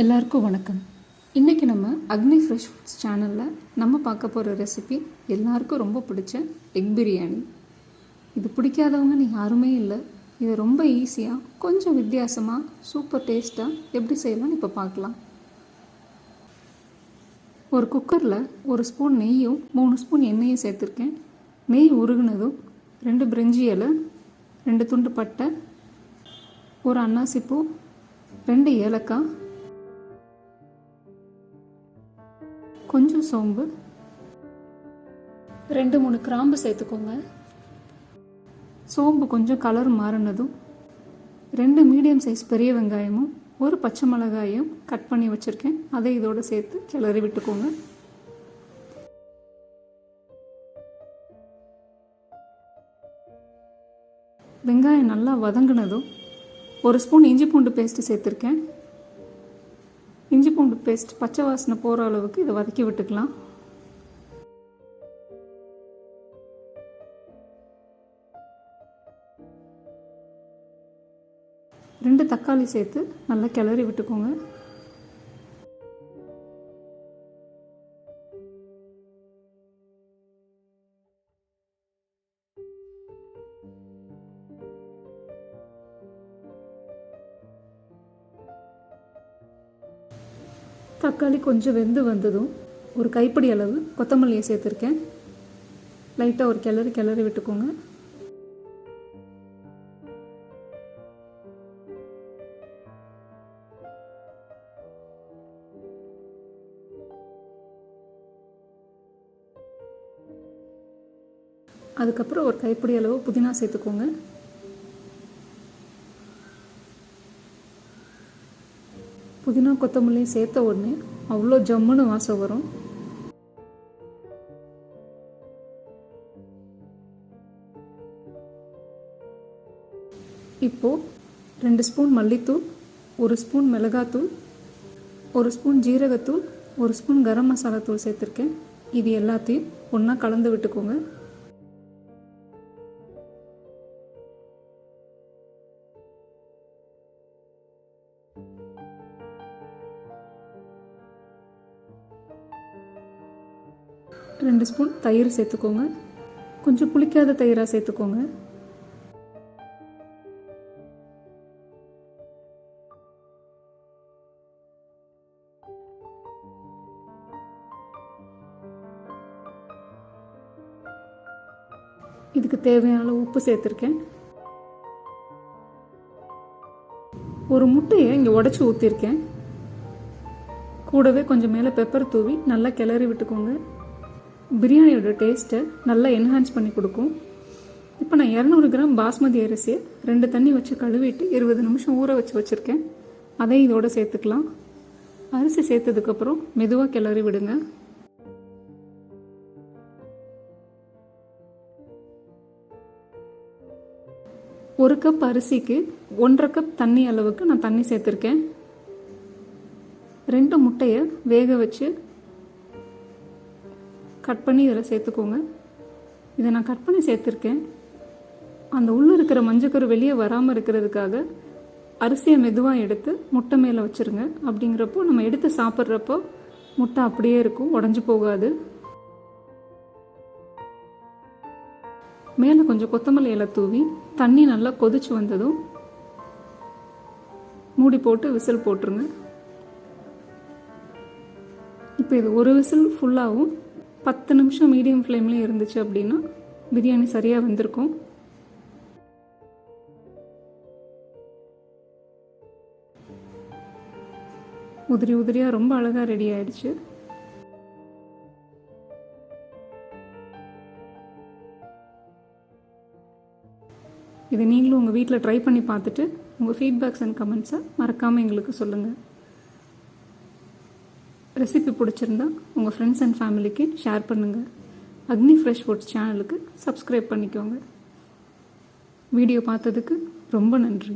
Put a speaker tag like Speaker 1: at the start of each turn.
Speaker 1: எல்லாருக்கும் வணக்கம். இன்றைக்கி நம்ம அக்னி ஃப்ரெஷ் ஃபுட்ஸ் சேனலில் நம்ம பார்க்க போகிற ரெசிபி எல்லாருக்கும் ரொம்ப பிடிச்ச எக் பிரியாணி. இது பிடிக்காதவங்கன்னு யாருமே இல்லை. இது ரொம்ப ஈஸியாக கொஞ்சம் வித்தியாசமாக சூப்பர் டேஸ்ட்டாக எப்படி செய்யலாம்னு இப்போ பார்க்கலாம். ஒரு குக்கரில் 1 ஸ்பூன் நெய்யும் 3 ஸ்பூன் எண்ணெயும் சேர்த்துருக்கேன். நெய் உருகுனதும் 2 பிரிஞ்சி இலை, 2 துண்டு பட்டை, 1 அன்னாசிப்பூ, 2 ஏலக்காய், கொஞ்சம் சோம்பு, 2-3 கிராம்பு சேர்த்துக்கோங்க. சோம்பு கொஞ்சம் கலர் மாறினதும் 2 மீடியம் சைஸ் பெரிய வெங்காயமும் 1 பச்சை மிளகாயும் கட் பண்ணி வச்சுருக்கேன். அதை இதோடு சேர்த்து கிளறி விட்டுக்கோங்க. வெங்காயம் நல்லா வதங்கினதும் 1 ஸ்பூன் இஞ்சி பூண்டு பேஸ்ட்டு சேர்த்துருக்கேன். இஞ்சி பூண்டு பேஸ்ட் பச்சை வாசனை போகிற அளவுக்கு இதை வதக்கி விட்டுக்கலாம். ரெண்டு தக்காளி சேர்த்து நல்லா கிளறி விட்டுக்கோங்க. தக்காளி கொஞ்சம் வெந்து வந்ததும் 1 கைப்பிடி அளவு கொத்தமல்லியை சேர்த்துருக்கேன். லைட்டாக ஒரு கிளறி விட்டுக்கோங்க. அதுக்கப்புறம் 1 கைப்பிடி அளவு புதினா சேர்த்துக்கோங்க. புதினா கொத்தமல்லியும் சேர்த்த உடனே அவ்வளோ ஜம்முன்னு வாசம் வரும். இப்போது 2 ஸ்பூன் மல்லித்தூள், 1 ஸ்பூன் மிளகாத்தூள், 1 ஸ்பூன் ஜீரகத்தூள், 1 ஸ்பூன் கரம் மசாலா தூள் சேர்த்துருக்கேன். இது எல்லாத்தையும் ஒன்றா கலந்து விட்டுக்கோங்க. ரெண்டு ஸ்பூன் தயிர் சேர்த்துக்கோங்க. கொஞ்சம் புளிக்காத தயிராக சேர்த்துக்கோங்க. இதுக்கு தேவையான அளவு உப்பு சேர்த்துருக்கேன். ஒரு முட்டையை இங்கே உடச்சி ஊற்றிருக்கேன். கூடவே கொஞ்சம் மேலே பெப்பர் தூவி நல்லா கிளறி விட்டுக்கோங்க. பிரியாணியோட டேஸ்ட்டை நல்லா என்ஹான்ஸ் பண்ணி கொடுக்கும். இப்போ நான் 200 கிராம் பாஸ்மதி அரிசியை 2 தண்ணி வச்சு கழுவிட்டு 20 நிமிஷம் ஊற வச்சுருக்கேன். அதை இதோடு சேர்த்துக்கலாம். அரிசி சேர்த்ததுக்கப்புறம் மெதுவாக கிளறி விடுங்க. ஒரு கப் அரிசிக்கு 1.5 கப் தண்ணி அளவுக்கு நான் தண்ணி சேர்த்துருக்கேன். 2 முட்டையை வேக வச்சு கட் பண்ணி இதில் சேர்த்துக்கோங்க. இதை நான் கட் பண்ணி சேர்த்துருக்கேன். அந்த உள்ளே இருக்கிற மஞ்சக்கரு வெளியே வராமல் இருக்கிறதுக்காக அரிசியை மெதுவாக எடுத்து முட்டை மேலே வச்சுருங்க. அப்படிங்கிறப்போ நம்ம எடுத்து சாப்பிட்றப்போ முட்டை அப்படியே இருக்கும், உடஞ்சி போகாது. மேலே கொஞ்சம் கொத்தமல்லி இலை தூவி தண்ணி நல்லா கொதிச்சு வந்ததும் மூடி போட்டு விசில் போட்டுருங்க. இப்போ இது ஒரு விசில் ஃபுல்லாகவும் 10 நிமிஷம் மீடியம் ஃப்ளேம்லேயே இருந்துச்சு அப்படின்னா பிரியாணி சரியாக வந்திருக்கும். உதிரியாக ரொம்ப அழகாக ரெடி ஆயிடுச்சு. இதை நீங்களும் உங்கள் வீட்டில் ட்ரை பண்ணி பார்த்துட்டு உங்கள் ஃபீட்பேக்ஸ் அண்ட் கமெண்ட்ஸை மறக்காமல் எங்களுக்கு சொல்லுங்கள். ரெசிபி பிடிச்சிருந்தா உங்கள் ஃப்ரெண்ட்ஸ் அண்ட் ஃபேமிலிக்கு ஷேர் பண்ணுங்கள். அக்னி ஃப்ரெஷ் ஃபுட்ஸ் சேனலுக்கு சப்ஸ்கிரைப் பண்ணிக்கோங்க. வீடியோ பார்த்ததுக்கு ரொம்ப நன்றி.